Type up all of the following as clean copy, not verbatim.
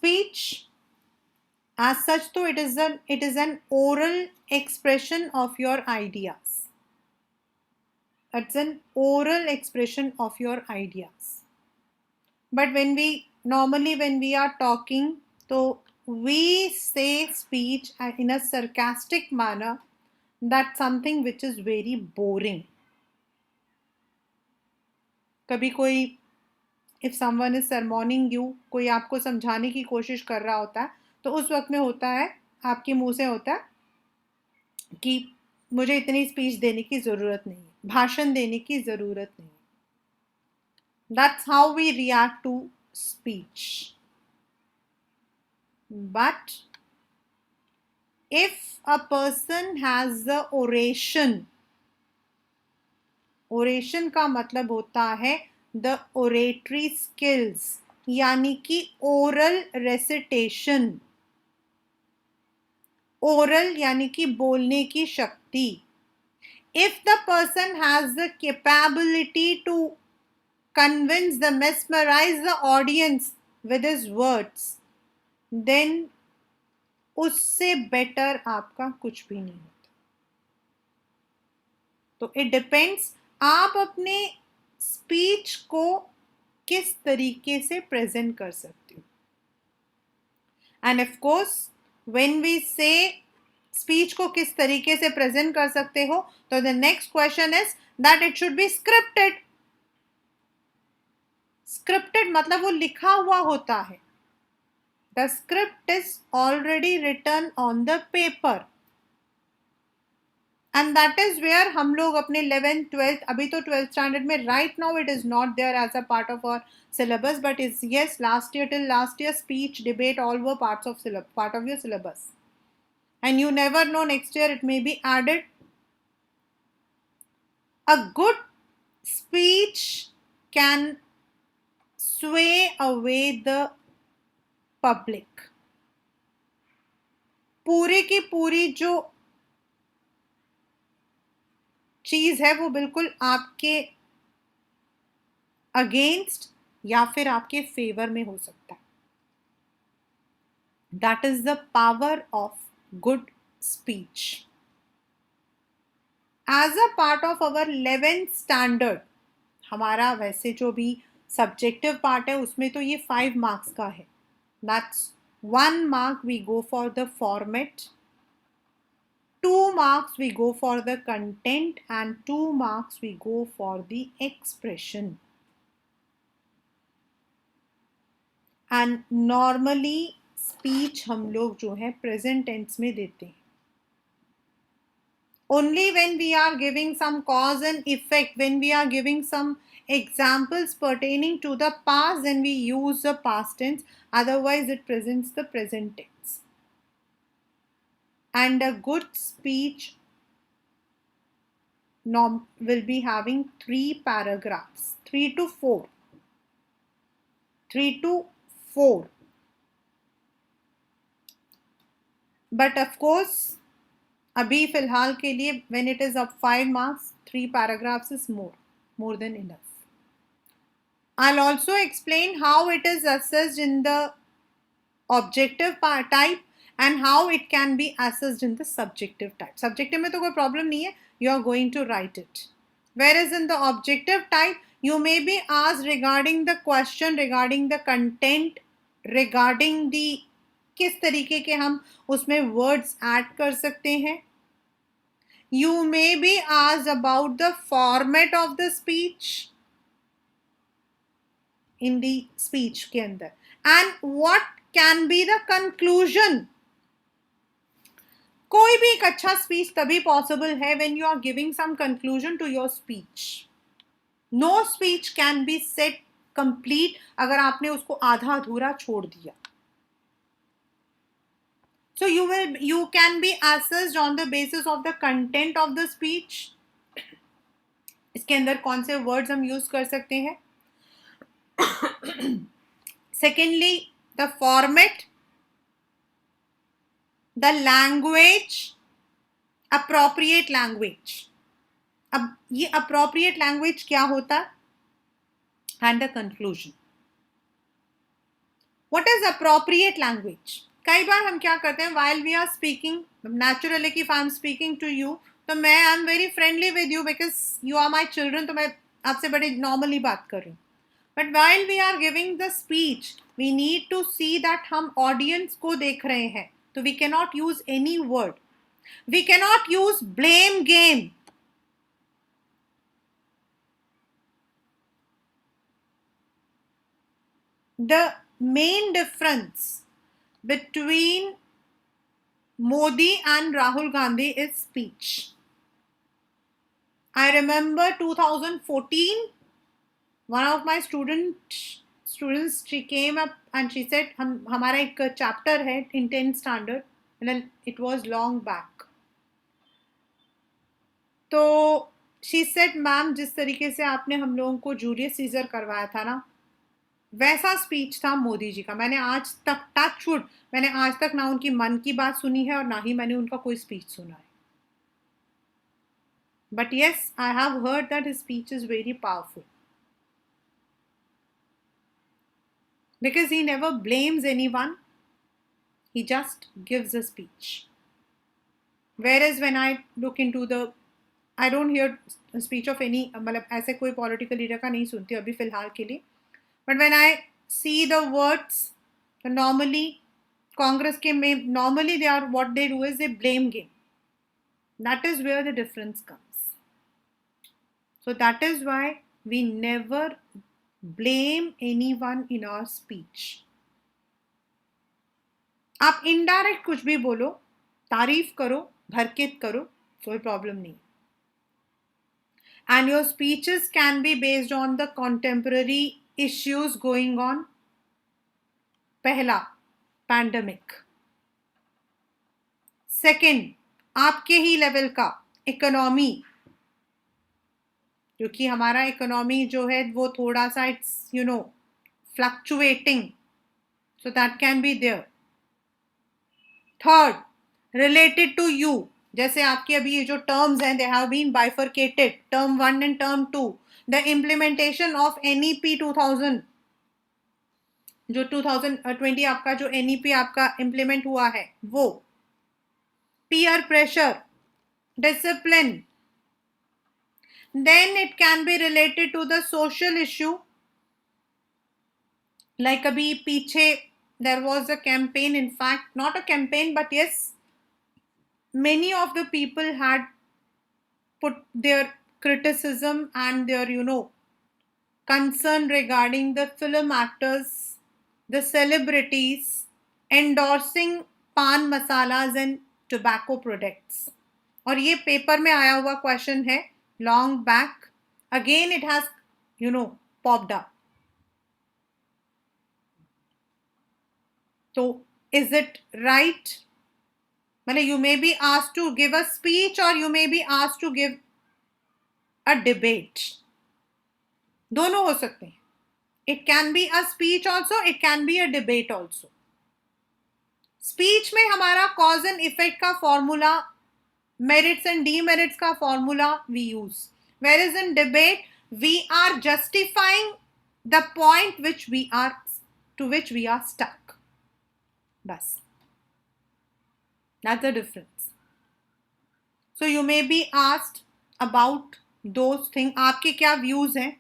speech as such, तो it is an oral expression of your ideas. It's an oral expression of your ideas. But when we are talking, so we say speech in a sarcastic manner. That's something which is very boring. कभी कोई if someone is sermoning you, कोई आपको समझाने की कोशिश कर रहा होता है, तो उस वक्त में होता है, आपके मुंह से होता है कि मुझे इतनी स्पीच देने की ज़रूरत नहीं, भाषण देने की ज़रूरत नहीं. That's how we react to speech. But if a person has the oration का मतलब होता है the oratory skills, यानी कि oral recitation. oral यानी कि बोलने की शक्ति. If the person has the capability to convince mesmerize the audience with his words, then उससे बेटर आपका कुछ भी नहीं होता. तो इट डिपेंड्स आप अपने स्पीच को किस तरीके से प्रेजेंट कर सकते हो. And of course when we say speech को किस तरीके से प्रेजेंट कर सकते हो, तो the next question is that it should be scripted. Scripted मतलब वो लिखा हुआ होता है. The script is already written on the paper. And that is where हम लोग अपने 11th 12th, अभी तो 12th standard में right now it is not there as a part of our syllabus, but is yes, till last year speech, debate, all were part of your syllabus, and you never know, next year it may be added. A good speech can sway away the public. पूरी की पूरी जो चीज है वो बिल्कुल आपके against या फिर आपके फेवर में हो सकता है. That is the power of good speech. As a part of our 11th standard, हमारा वैसे जो भी सब्जेक्टिव पार्ट है उसमें तो ये 5 मार्क्स का है. That's 1 mark we go for the format, 2 marks we go for the content, and 2 marks we go for the expression. And normally speech हम लोग जो है present tense में देते हैं. Only when we are giving some cause and effect, when we are giving some examples pertaining to the past, then we use the past tense. Otherwise it presents the present tense. And a good speech will be having 3 paragraphs, 3 to 4. But of course अभी फिलहाल के लिए when it is of 5 marks, 3 paragraphs is more than enough. I'll also explain how it is assessed in the objective type and how it can be assessed in the subjective type. Subjective में तो कोई problem नहीं है, you are going to write it. Whereas in the objective type, you may be asked regarding the question, regarding the content, regarding the किस तरीके के हम उसमें words add कर सकते हैं. You may be asked about the format of the speech in the speech के अंदर, and what can be the conclusion. कोई भी एक अच्छा स्पीच तभी पॉसिबल है when you are giving some conclusion to your speech. No speech can be said complete अगर आपने उसको आधा अधूरा छोड़ दिया. So you can be assessed on the basis of the content of the speech. इसके अंदर कौन से words हम use कर सकते हैं. Secondly, the format, the language, appropriate language. अब ये appropriate language क्या होता है, and the conclusion. What is appropriate language? कई बार हम क्या करते हैं, while we are speaking naturally, if I am speaking to you, तो मैं I am very friendly with you because you are my children, तो मैं आपसे बड़े normally बात कर रही हूँ. But while we are giving the speech, we need to see that हम audience को देख रहे हैं, तो we cannot use any word. We cannot use blame game. The main difference between Modi and Rahul Gandhi is speech. I remember 2014, one of my students, she came up and she said, हमारा एक chapter है in 10th standard, and it was long back. तो she said, ma'am जिस तरीके से आपने हम लोगों को जूलियस सीजर करवाया था ना, वैसा स्पीच था मोदी जी का. मैंने आज तक टच वुड, मैंने आज तक ना उनकी मन की बात सुनी है और ना ही मैंने उनका कोई स्पीच सुना है. But yes, I have heard that his speech is very powerful because he never blames anyone, he just gives a speech. Whereas when I look into the, I don't hear a speech of any, मतलब ऐसे कोई political leader का नहीं सुनती अभी फिलहाल के लिए. But when I see the words, normally Congress के में normally they are, what they do is they blame game. That is where the difference comes. So that is why we never blame anyone in our speech. आप indirect कुछ भी बोलो, तारीफ करो, भरकित करो, कोई प्रॉब्लम नहीं. And your speeches can be based on the contemporary issues going on. पहला, पैंडमिक. सेकेंड, आपके ही लेवल का इकोनॉमी, क्योंकि हमारा इकोनॉमी जो है वो थोड़ा सा it's fluctuating, so that can be there. Third, related to you, जैसे आपके अभी ये जो टर्म्स हैं, they have been bifurcated, term 1 and term 2. The implementation of NEP 2000, जो 2020 आपका जो NEP आपका इम्प्लीमेंट हुआ है वो. peer pressure, discipline. Then it can be related to the social issue. Like abhi piche there was a campaign, in fact not a campaign, but yes, many of the people had put their criticism and their concern regarding the film actors, the celebrities endorsing pan masalas and tobacco products. और ये paper में आया हुआ question है long back. Again it has popped up. तो is it right? मतलब you may be asked to give a speech और you may be asked to give a debate. दोनों हो सकते हैं. It can be a speech also, it can be a debate also. Speech में हमारा cause and effect का formula, merits and demerits का formula we use, whereas in debate we are justifying the point which we are stuck. बस, that's the difference. So you may be asked about those things. आपके क्या views हैं?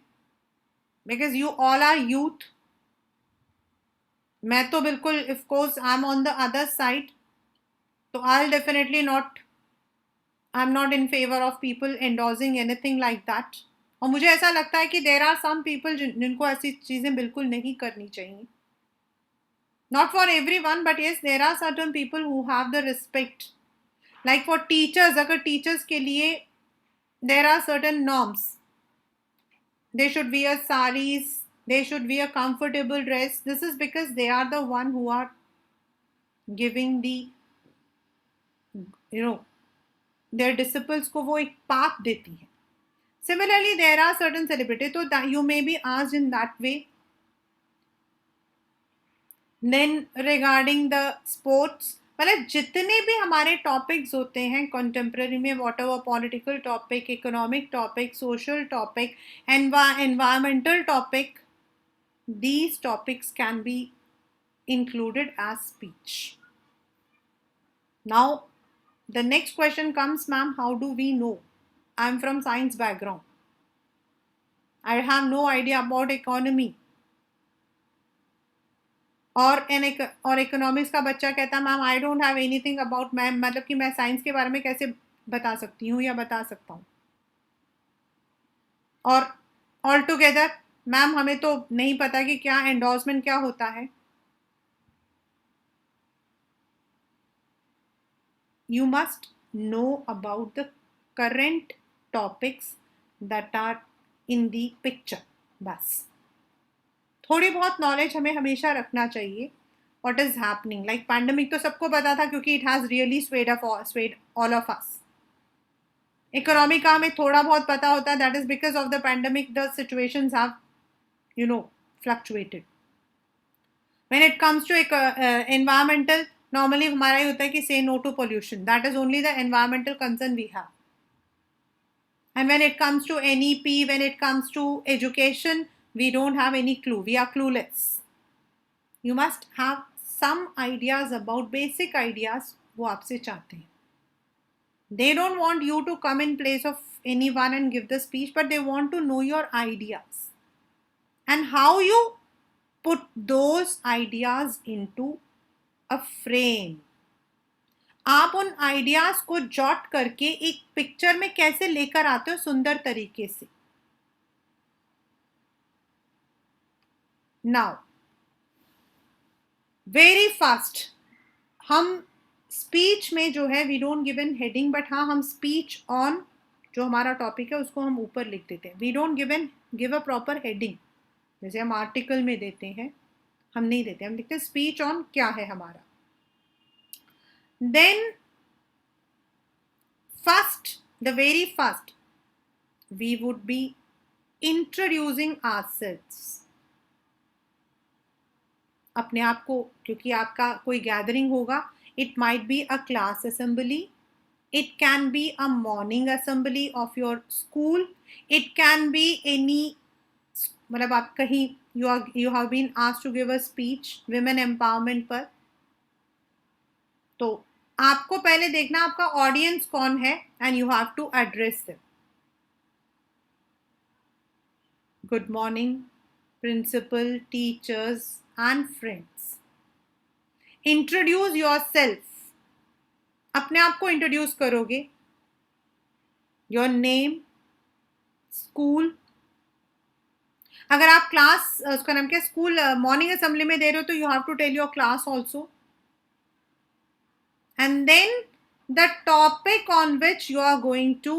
Because you all are youth. मैं तो बिल्कुल, of course I'm on the other side, तो I'll definitely not, I'm not in favor of people endorsing anything like that. और मुझे ऐसा लगता है कि there are some people जिनको ऐसी चीज़ें बिल्कुल नहीं करनी चाहिए. Not for everyone, but yes, there are certain people who have the respect. Like for teachers, अगर teachers के लिए there are certain norms. They should wear saris, they should wear comfortable dress. This is because they are the one who are giving the, their disciples को वो एक path देती है. Similarly, there are certain celebrities, so that you may be asked in that way. Then regarding the sports, मतलब जितने भी हमारे topics होते हैं कंटेम्प्रेरी में, what ever political topic, economic topic, social topic, environmental topic, these topics can be included as speech. Now, the next question comes, ma'am, how do we know? I'm from science background. I have no idea about economy. और economics का बच्चा कहता ma'am I don't have anything about, ma'am मतलब कि मैं science के बारे में कैसे बता सकती हूँ या बता सकता हूँ. और ऑल टुगेदर मैम हमें तो नहीं पता कि क्या एंडोर्समेंट क्या होता है. You must know about the current topics that are in the picture. बस थोड़ी बहुत नॉलेज हमें हमेशा रखना चाहिए. What is happening? Like pandemic तो सबको पता था क्योंकि it has really swayed all of us. Economy का हमें थोड़ा बहुत पता होता है. That is because of the pandemic the situations have fluctuated. When it comes to environmental, normally हमारा ही होता है कि say no to pollution. That is only the environmental concern we have. And when it comes to NEP, when it comes to education, we don't have any clue. We are clueless. You must have some ideas about basic ideas वो आपसे चाहते हैं. They don't want you to come in place of anyone and give the speech, but they want to know your ideas and how you put those ideas into a frame. आप उन ideas को jot करके एक picture में कैसे लेकर आते हो सुंदर तरीके से. नाउ वेरी फास्ट हम स्पीच में जो है we don't give an heading, but हाँ हम स्पीच ऑन जो हमारा टॉपिक है उसको हम ऊपर लिख देते हैं. We don't give a proper heading जैसे हम आर्टिकल में देते हैं, हम नहीं देते. हम लिखते हैं स्पीच ऑन क्या है हमारा. Then the very first, we would be introducing ourselves. अपने आप को, क्योंकि आपका कोई गैदरिंग होगा, it might be a class assembly, it can be a morning assembly of your school, it can be any, मतलब आप कहीं you have been asked to give a speech women empowerment पर. तो आपको पहले देखना आपका ऑडियंस कौन है and you have to address them. Good morning principal, teachers and friends. Introduce yourself. अपने आप को इंट्रोड्यूस करोगे. Your name, school. अगर आप क्लास, उसका नाम क्या, स्कूल मॉर्निंग असेंबली में दे रहे हो तो you have to tell your class also. And then the topic on which you are going to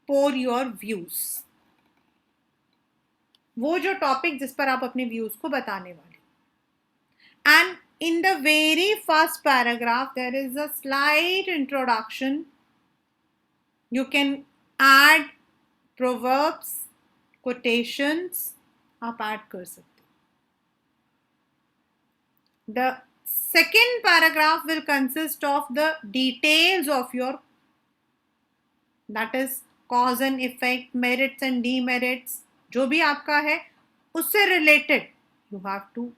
pour your views. वो जो टॉपिक जिस पर आप अपने व्यूज को बताने वाले. And in the very first paragraph there is a slight introduction. You can add proverbs, quotations, आप ऐड कर सकते. The second paragraph will consist of the details of your, that is cause and effect, merits and demerits, जो भी आपका है उससे related you have to.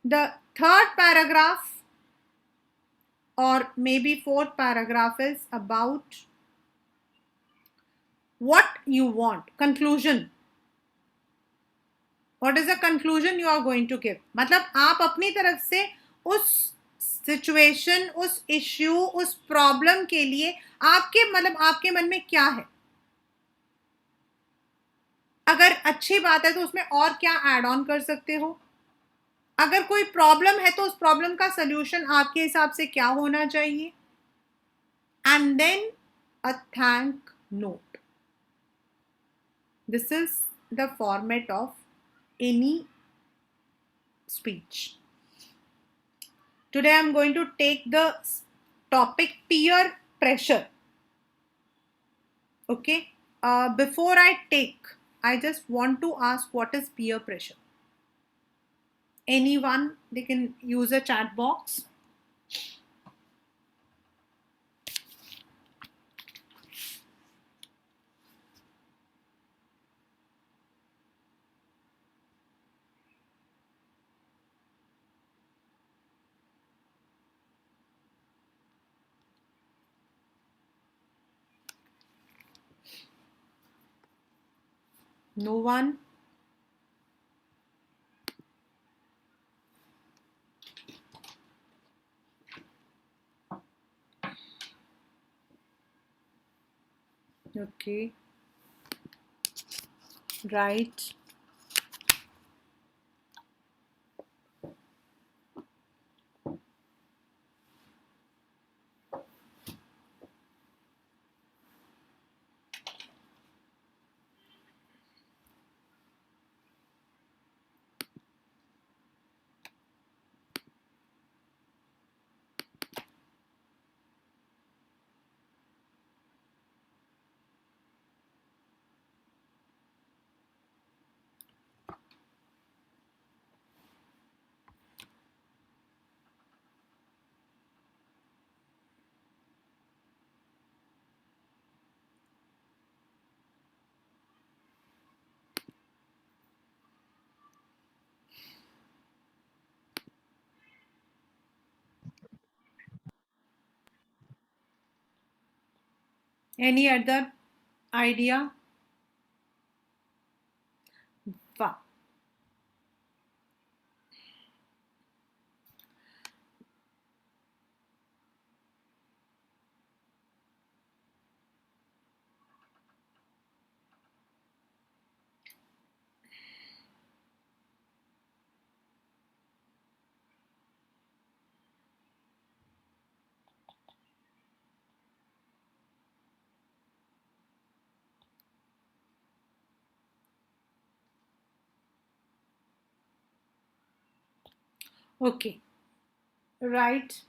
The third paragraph or maybe fourth paragraph is about what you want. Conclusion. What is the conclusion you are going to give? मतलब आप अपनी तरफ से उस सिचुएशन, उस इश्यू, उस प्रॉब्लम के लिए आपके मन में क्या है. अगर अच्छी बात है तो उसमें और क्या ऐड ऑन कर सकते हो. अगर कोई प्रॉब्लम है तो उस प्रॉब्लम का सोल्यूशन आपके हिसाब से क्या होना चाहिए. And then a thank note. This is the format of any speech. Today I am going to take the topic peer pressure. Okay, before I just want to ask, what is peer pressure? Anyone, they can use a chat box. No one? Okay. Right. Any other idea? Wow. Okay. Right.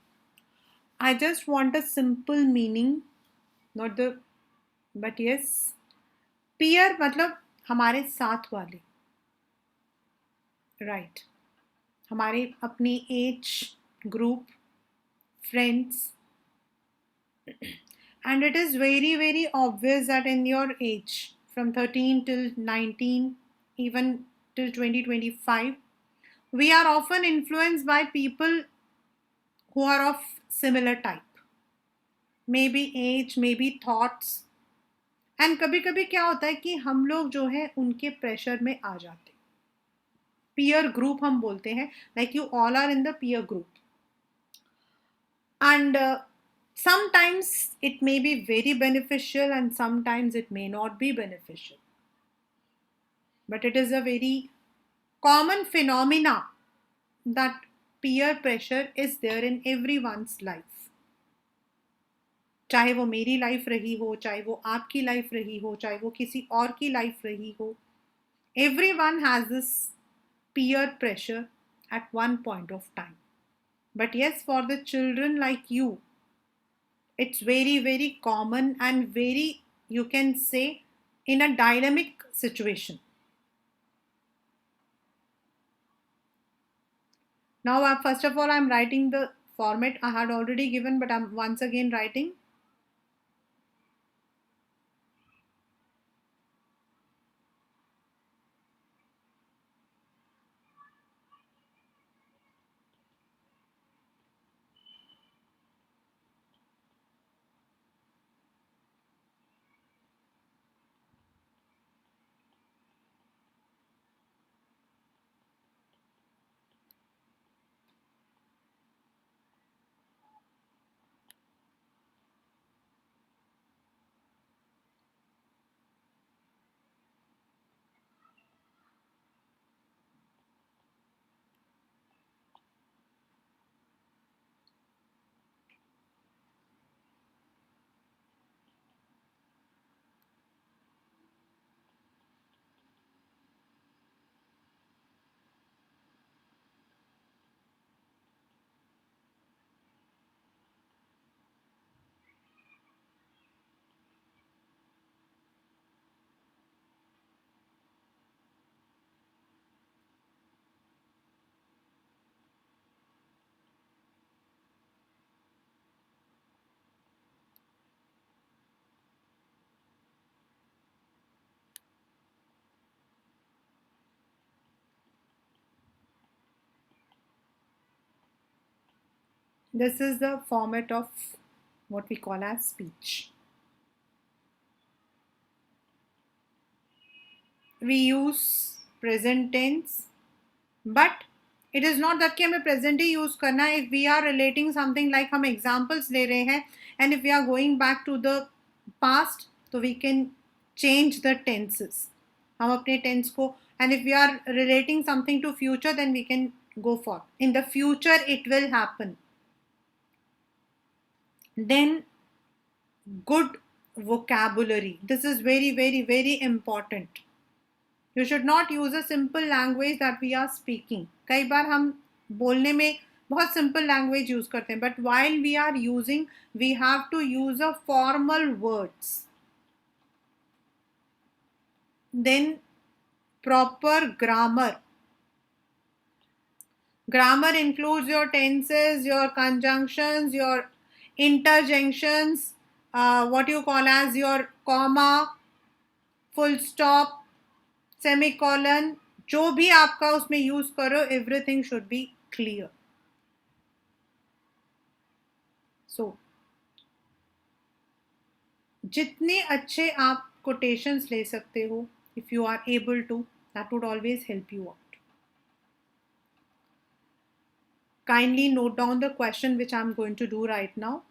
I just want a simple meaning, not the, but yes. Peer मतलब हमारे साथ वाले. Right. हमारे अपनी age group friends. And it is very very obvious that in your age from 13 till 19, even till 2025, we are often influenced by people who are of similar type, maybe age, maybe thoughts. And कभी कभी क्या होता है कि हम लोग जो है उनके प्रेशर में आ जाते. पीयर ग्रुप हम बोलते हैं, like you all are in the peer group. And sometimes it may be very beneficial and sometimes it may not be beneficial, but it is a very common phenomena that peer pressure is there in everyone's life. चाहे वो मेरी life रही हो, चाहे वो आपकी life रही हो, चाहे वो किसी और की लाइफ रही हो, everyone has this peer pressure at one point of time. But yes, for the children like you, it's very very common and very, you can say, in a dynamic situation. Now first of all I'm writing the format I had already given, but I'm once again writing. This is the format of what we call as speech. we use present tense, but it is not that कि हमें present ही use करना है. If we are relating something like हम examples ले रहे हैं, and if we are going back to the past, तो we can change the tenses. हम अपने tense को, and if we are relating something to future, then we can go for in the future it will happen. Then good vocabulary. This is very, very, very important. You should not use a simple language that we are speaking. कई बार हम बोलने में बहुत simple language use करते हैं, but while we are using, we have to use a formal words. Then proper grammar. Grammar includes your tenses, your conjunctions, your interjections, what you call as your comma, full stop, semicolon, जो भी आपका उसमें use करो, everything should be clear. So, जितने अच्छे आप quotations ले सकते हो, if you are able to, that would always help you out. Kindly note down the question which I'm going to do right now.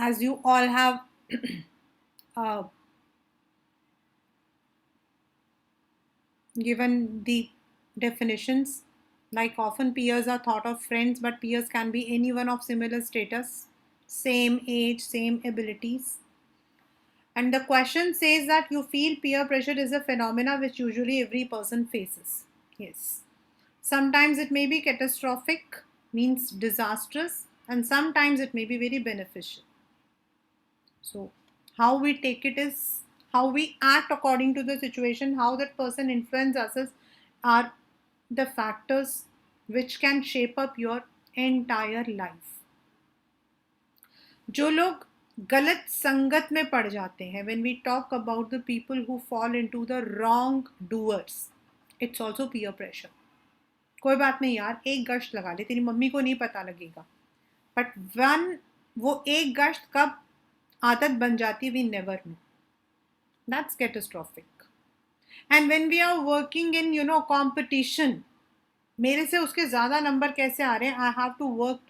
As you all have uh, given the definitions, like often peers are thought of friends, but peers can be anyone of similar status, same age, same abilities. And the question says that you feel peer pressure is a phenomena which usually every person faces. Yes. Sometimes it may be catastrophic, means disastrous, and sometimes it may be very beneficial. So, how we take it is how we act according to the situation, how that person influences us are the factors which can shape up your entire life. जो लोग गलत संगत में पड़ जाते हैं, when we talk about the people who fall into the wrong doers, it's also peer pressure. कोई बात नहीं यार, एक गश्त लगा ले, तेरी मम्मी को नहीं पता लगेगा, बट वो एक गश्त कब आदत बन जाती, we never know. That's catastrophic. And when we are working in competition, मेरे से उसके ज़्यादा नंबर कैसे आ रहे हैं, I have to work.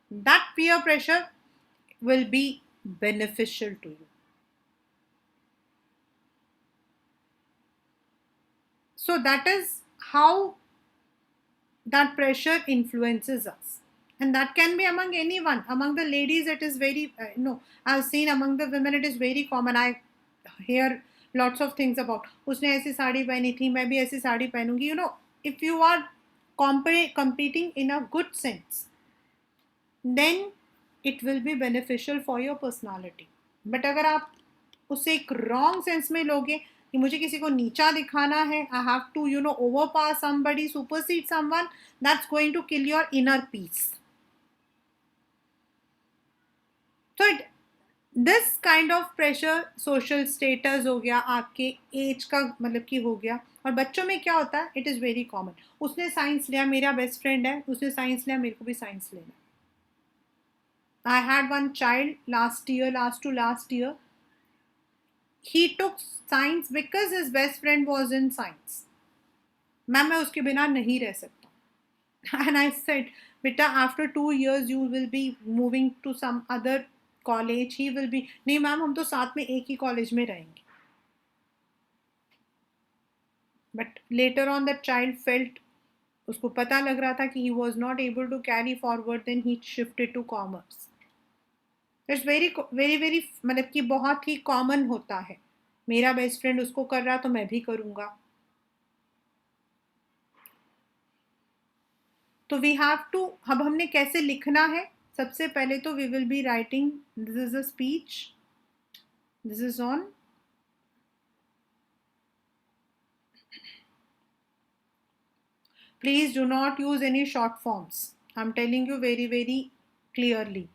That peer pressure will be beneficial to you. So that is how that pressure influences us. And that can be among anyone. Among the ladies, it is very, I've seen among the women, it is very common. I hear lots of things about, उसने ऐसी साड़ी पहनी थी, मैं भी ऐसी sari पहनूंगी. If you are competing in a good sense, then it will be beneficial for your personality. But अगर आप उसे एक रॉन्ग सेंस में लोगे कि मुझे किसी को नीचा दिखाना है, I have to overpass somebody, supersede someone, that's going to kill your inner peace. So this kind of pressure, social status हो गया, आपके एज का मतलब कि हो गया. और बच्चों में क्या होता है, इट इज़ वेरी कॉमन. उसने साइंस लिया, मेरा बेस्ट फ्रेंड है, उसने साइंस लिया, मेरे को भी साइंस लेना. I had one child last to last year, he took science because his best friend was in science. Ma'am मैं उसके बिना नहीं रह सकता. And I said, बेटा after 2 years you will be moving to some other college. He will be, नहीं ma'am हम तो साथ में एक ही कॉलेज में रहेंगे. But later on that child felt, उसको पता लग रहा था कि he was not able to carry forward, then he shifted to commerce. It's very very very मतलब कि बहुत ही कॉमन होता है. मेरा बेस्ट फ्रेंड उसको कर रहा तो मैं भी करूँगा. तो वी हैव टू, अब हमने कैसे लिखना है, सबसे पहले तो we will be writing, this is a speech, this is on, please do not use any short forms. I am telling you very very clearly.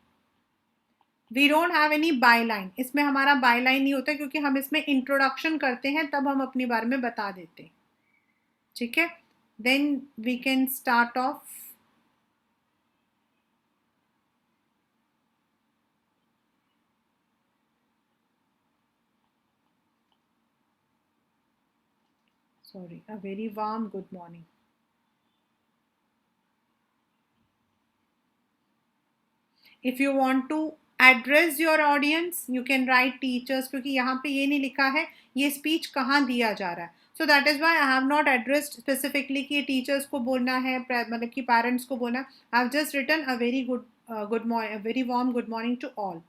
We don't have any byline. इसमें हमारा by line नहीं होता क्योंकि हम इसमें introduction करते हैं, तब हम अपने बारे में बता देते हैं. ठीक है, then we can start off. Sorry, a very warm good morning. If you want to address your audience, you can write teachers, क्योंकि यहाँ पे ये नहीं लिखा है ये स्पीच कहाँ दिया जा रहा है. So that is why I have not addressed specifically कि teachers को बोलना है, मतलब कि parents को बोलना. I have just written a very good morning, a very warm good morning to all.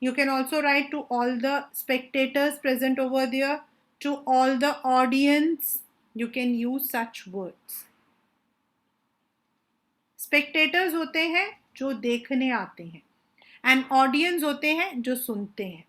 You can also write to all the spectators present over there, to all the audience. You can use such words. Spectators होते हैं जो देखने आते हैं, and audience होते हैं जो सुनते हैं.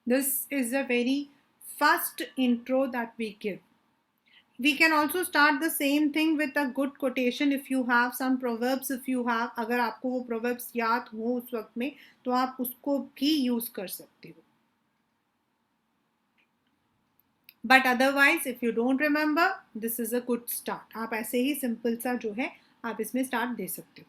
This is a very first intro that we give. We can also start the same thing with a good quotation. If you have some proverbs, if you have, अगर आपको वो proverbs याद हो उस वक्त में, तो आप उसको भी use कर सकते हो. But otherwise, if you don't remember, this is a good start. आप ऐसे ही simple सा जो है आप इसमें start दे सकते हो.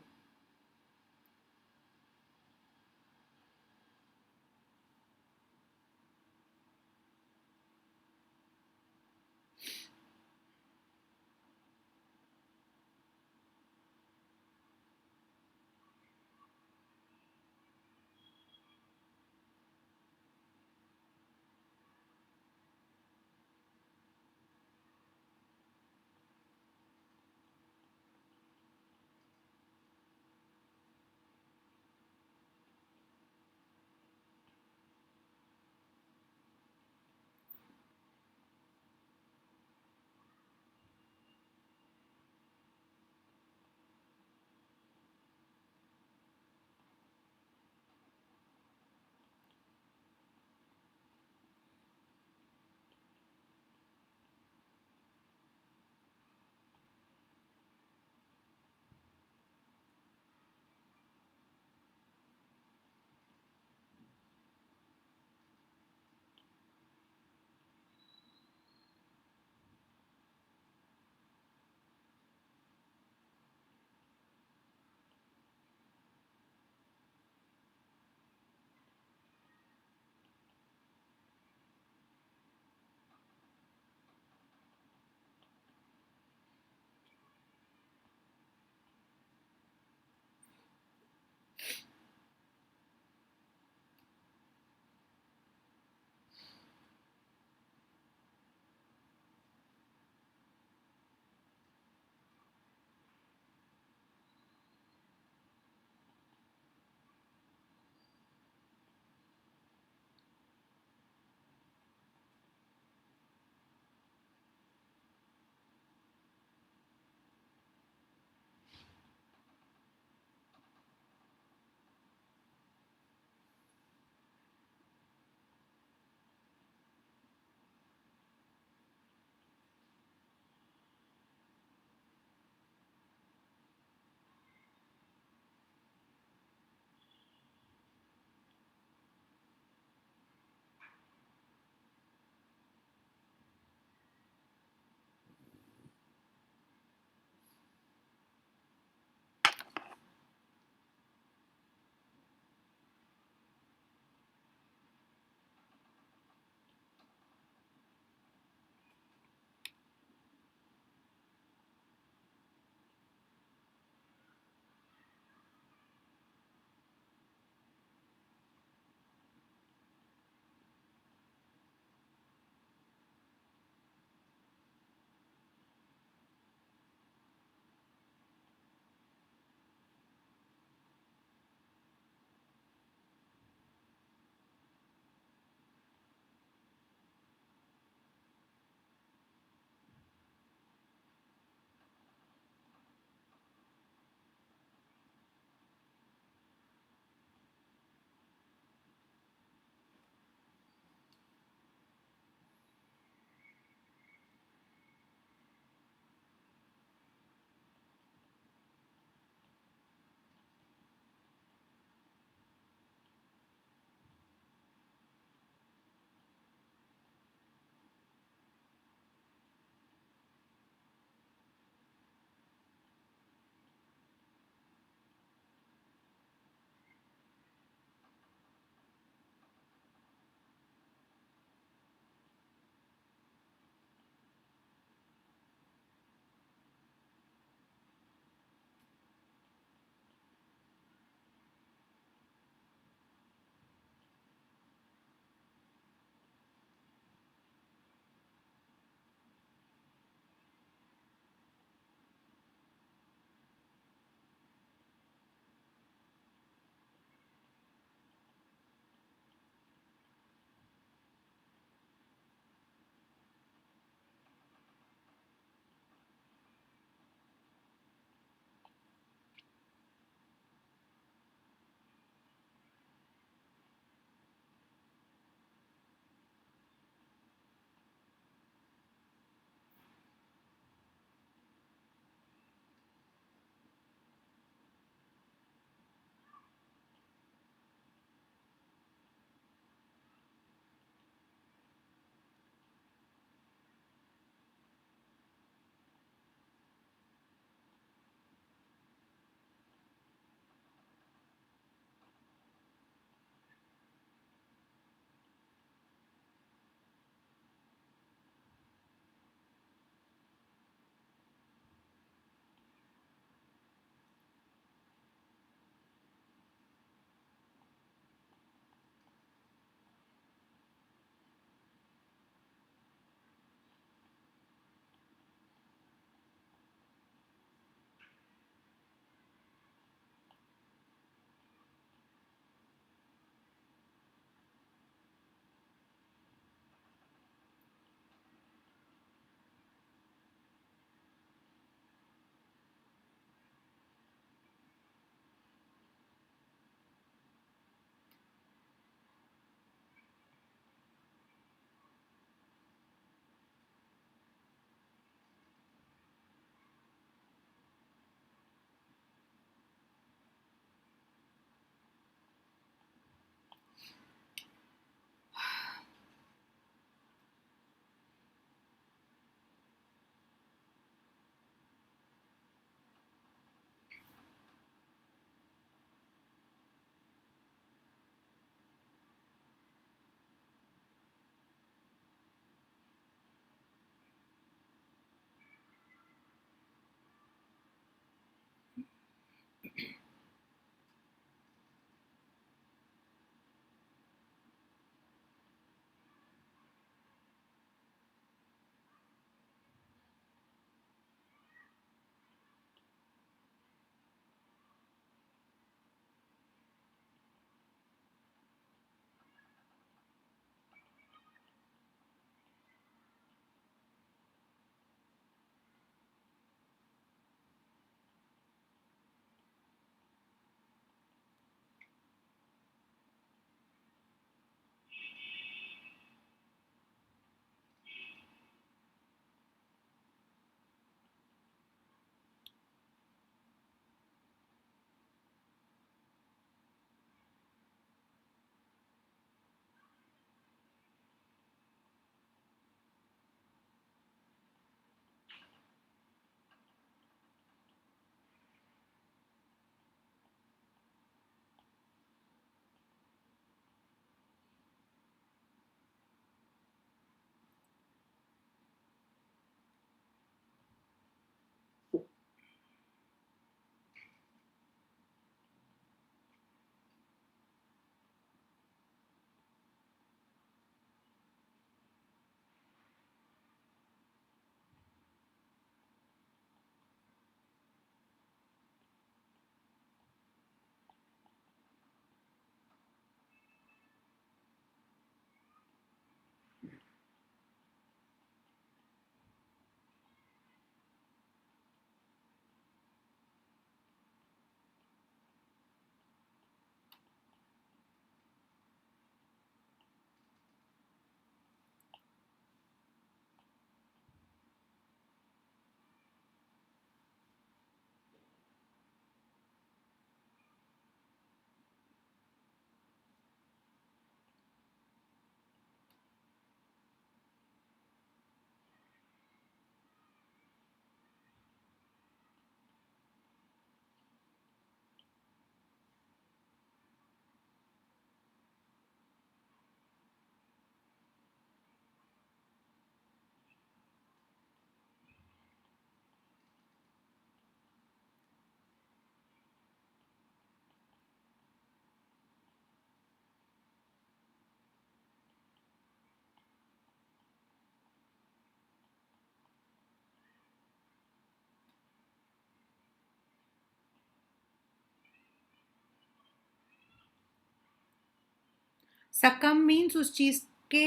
सकम मीन्स उस चीज के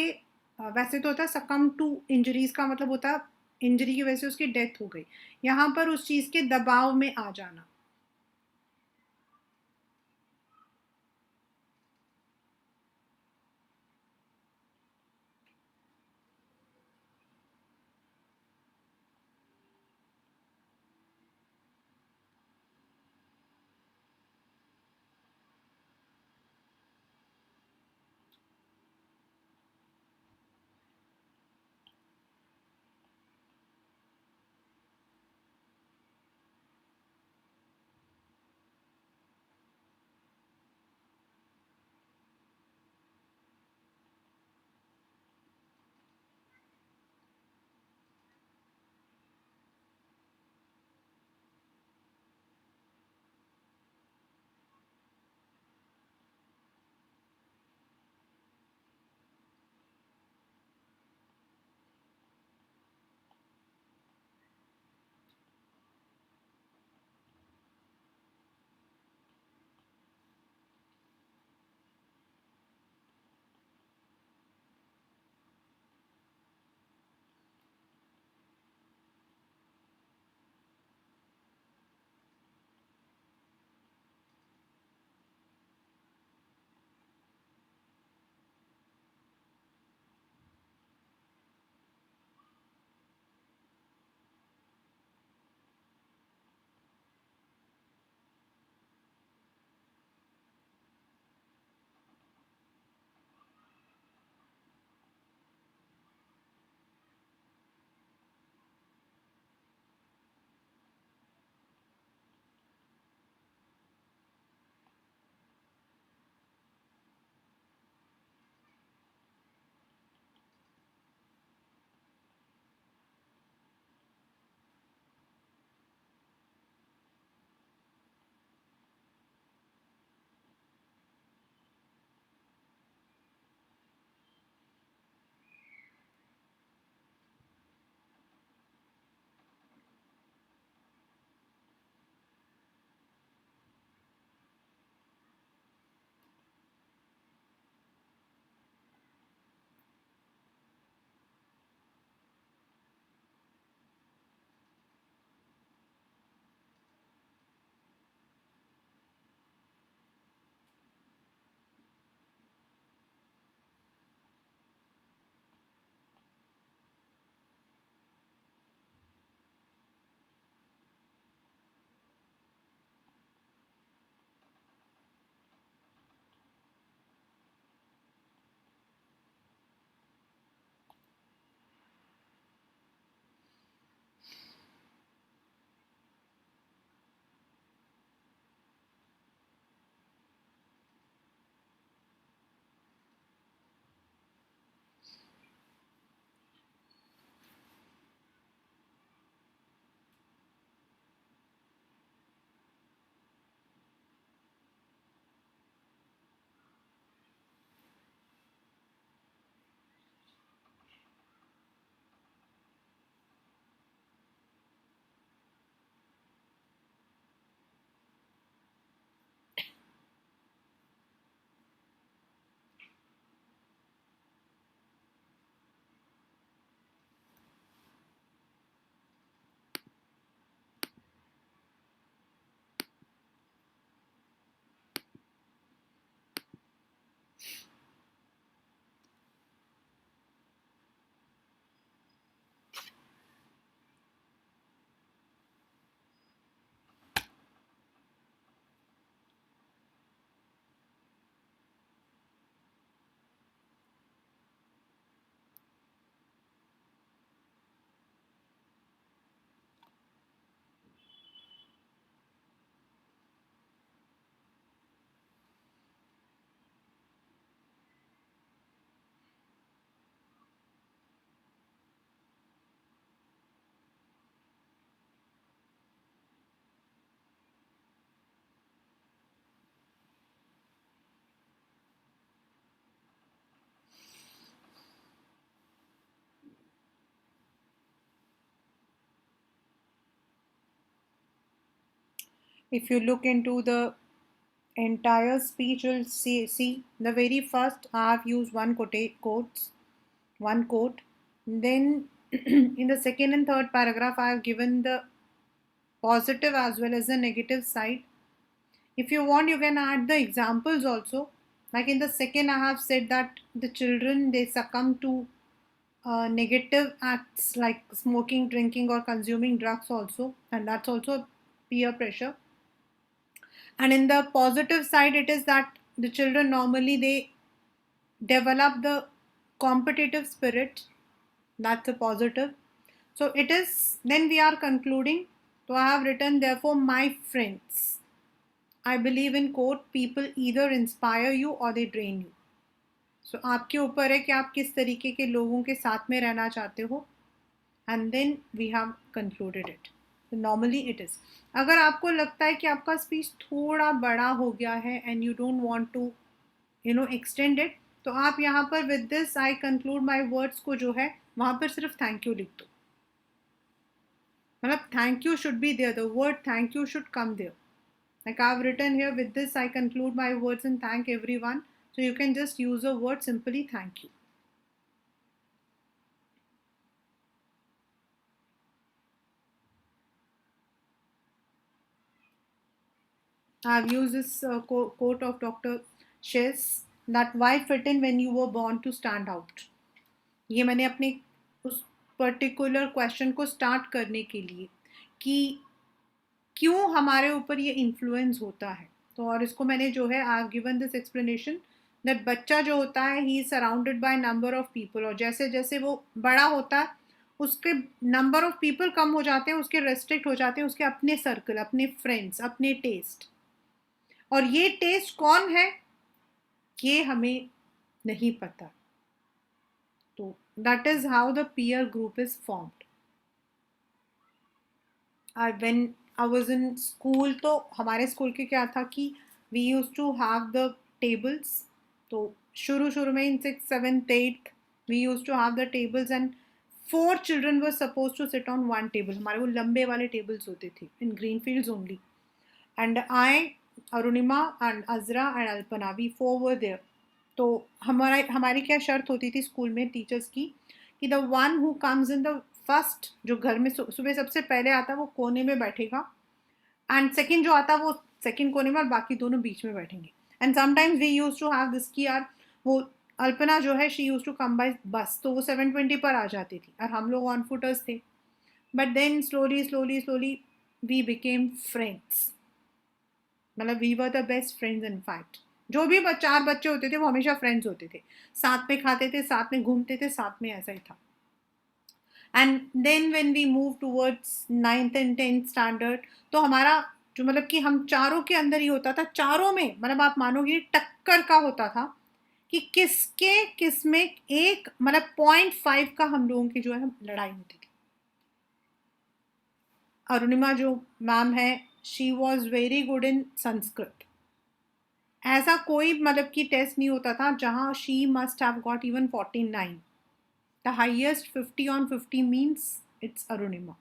वैसे तो होता है सकम टू इंजरीज का मतलब होता है इंजरी की वजह से उसकी डेथ हो गई, यहाँ पर उस चीज के दबाव में आ जाना. If you look into the entire speech will see the very first I have used one quote. Then in the second and third paragraph I have given the positive as well as the negative side. If you want, you can add the examples also. Like in the second, I have said that the children they succumb to negative acts like smoking, drinking, or consuming drugs also, and that's also peer pressure. And in the positive side, it is that the children normally they develop the competitive spirit. That's a positive. So it is. Then we are concluding. So I have written, therefore, my friends. I believe in quote, people either inspire you or they drain you. So आपके ऊपर है कि आप किस तरीके के लोगों के साथ में रहना चाहते हो. And then we have concluded it. So normally it is. अगर आपको लगता है कि आपका स्पीच थोड़ा बड़ा हो गया है and you don't want to extend it, तो आप यहाँ पर with this I conclude my words को जो है वहाँ पर सिर्फ thank you लिख दो. मतलब thank you should be there. The word thank you should come there. Like I've written here, with this I conclude my words and thank everyone. So you can just use the word simply thank you. I've used this quote of Dr. Chess that why fit in when you were born to stand out. ये मैंने अपने उस particular question को start करने के लिए कि क्यों हमारे ऊपर ये इन्फ्लुएंस होता है. तो और इसको मैंने जो है I have given this explanation that बच्चा जो होता है he is surrounded by number of people, और जैसे जैसे वो बड़ा होता है उसके नंबर ऑफ पीपल कम हो जाते हैं, उसके रेस्ट्रिक्ट हो जाते हैं उसके अपने सर्कल, अपने फ्रेंड्स, अपने टेस्ट. और ये टेस्ट कौन है ये हमें नहीं पता. तो that is how the peer group is formed. When I was in school, तो हमारे स्कूल के क्या था कि we use to have the tables. तो शुरू में in 6th 7th 8th we use to have the tables and 4 children were supposed to sit on one table. हमारे वो लंबे वाले टेबल्स होते थे in green fields only. And I, Arunima and Azra and Alpana, we 4 were there. तो हमारी क्या शर्त होती थी स्कूल में टीचर्स की कि the one who comes in the first, जो घर में सुबह सबसे पहले आता वो कोने में बैठेगा, एंड सेकंड जो आता वो सेकंड कोने में, और बाकी दोनों बीच में बैठेंगे. And sometimes we use to have this की यार वो अल्पना जो है she use to come by bus, तो वो 7:20 पर आ जाती थी और हम लोग ऑन फुटर्स थे. But then slowly we became friends. मतलब we were the best friends. In fact जो भी 4 बच्चे होते थे वो हमेशा फ्रेंड्स होते थे, साथ में खाते थे, साथ में घूमते थे, साथ में ऐसा ही था. And then when we move towards 9th and 10th standard, तो हमारा जो मतलब कि हम चारों के अंदर ही होता था, चारों में मतलब आप मानोगे टक्कर का होता था कि किस में एक मतलब 0.5 का हम लोगों की जो है लड़ाई होती थी. अरुणिमा जो मैम है she was very good in Sanskrit. ऐसा कोई मतलब कि टेस्ट नहीं होता था जहाँ she must have got even 49. The highest 50 on 50 means it's Arunima.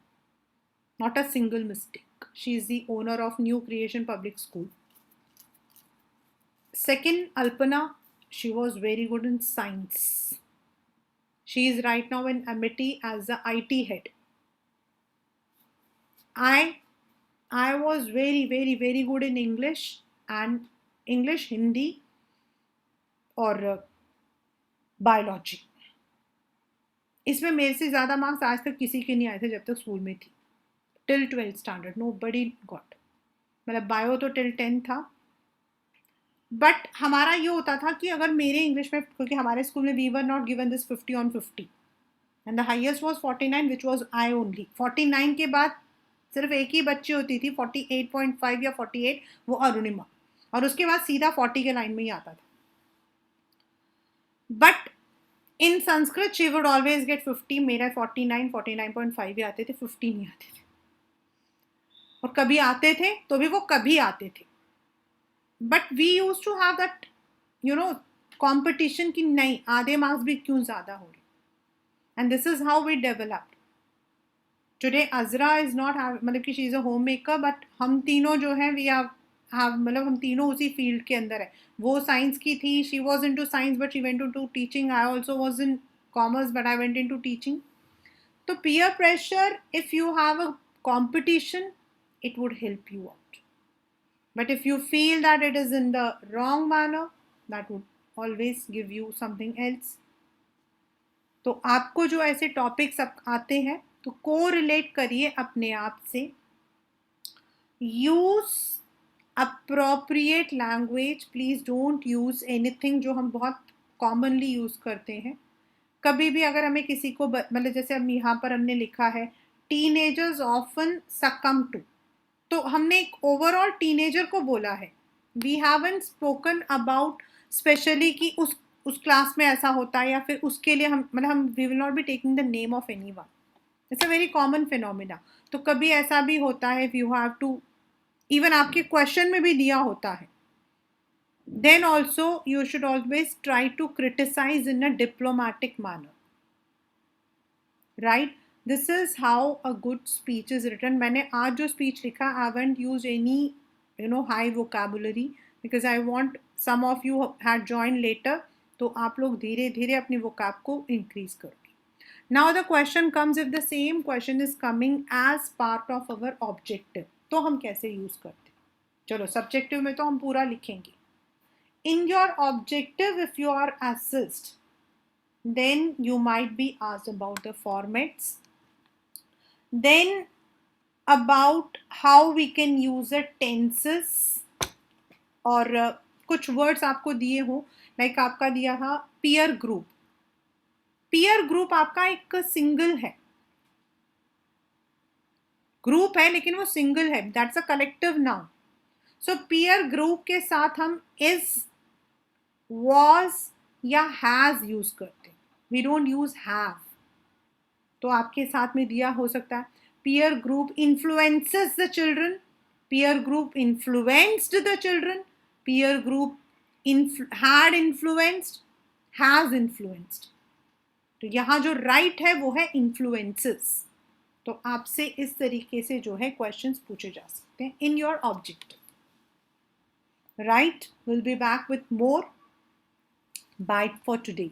Not a single mistake. She is the owner of New Creation Public School. Second, Alpana, she was very good in science. She is right now in Amity as the IT head. I was very good in English and English, Hindi और biology. इसमें मेरे से ज़्यादा marks आज तक किसी के नहीं आए थे जब तक स्कूल में थी. टिल 12th स्टैंडर्ड नो बडी गॉट. मतलब बायो तो टिल 10 था. बट हमारा ये होता था कि अगर मेरे इंग्लिश में, क्योंकि हमारे स्कूल में we were not given this 50 on 50 and the highest was 49 which was I only. 49 के बाद सिर्फ एक ही बच्ची होती थी 48.5 या 48, वो अरुणिमा, और उसके बाद सीधा 40 के लाइन में ही आता था. But in Sanskrit she would always get 50. मेरा 49 49.5 ही आते थे, 50 नहीं आते थे. और कभी आते थे तो भी वो कभी आते थे. But we use to have that competition की नहीं, आधे मार्क्स भी क्यों ज़्यादा हो रहे. And this is how we developed. Today Azra is not मतलब कि she is a home maker, but हम तीनों जो हैं वी हैव मतलब हम तीनों उसी फील्ड के अंदर है. वो साइंस की थी, she was in to science but she went to teaching. I also was in commerce but I went in to teaching. तो peer pressure, if you have a competition, it would help you out. But if you feel that it is in the wrong manner, that would always give you something else. तो आपको जो ऐसे topics आते हैं तो को relate करिए अपने आप से. Use appropriate language. Please don't use anything जो हम बहुत कॉमनली यूज करते हैं. कभी भी अगर हमें किसी को मतलब जैसे अब यहाँ पर हमने लिखा है टीनेजर्स ऑफन सकम टू, तो हमने एक ओवरऑल टीनेजर को बोला है. We haven't spoken about specially कि उस क्लास में ऐसा होता है या फिर उसके लिए हम मतलब हम we will not be taking the name of anyone. It's a very common phenomena. तो कभी ऐसा भी होता है यू हैव टू, इवन आपके क्वेश्चन में भी दिया होता है. Then also you should always try to criticize in a diplomatic manner, right? This is how a good speech is written. मैंने आज जो speech लिखा, I haven't used any high vocabulary because I want some of you had joined later, तो आप लोग धीरे धीरे अपनी vocab को increase करोगे. Now the question comes, if the same question is coming as part of our objective, तो हम कैसे use करते? चलो subjective में तो हम पूरा लिखेंगे. In your objective, if you are assessed, then you might be asked about the formats, then about how we can use the tenses, और कुछ words आपको दिए हो, like आपका दिया था peer group. peer group आपका एक single है, group है लेकिन वो single है, that's a collective noun. So peer group के साथ हम is, was या has यूज करते. We don't use have. तो आपके साथ में दिया हो सकता है peer group influences the children, peer group influenced the children, peer group had influenced, has influenced. तो यहाँ जो right है वो है influences. तो आपसे इस तरीके से जो है क्वेश्चंस पूछे जा सकते हैं in your objective. Right? We'll be back with more. Bye for today.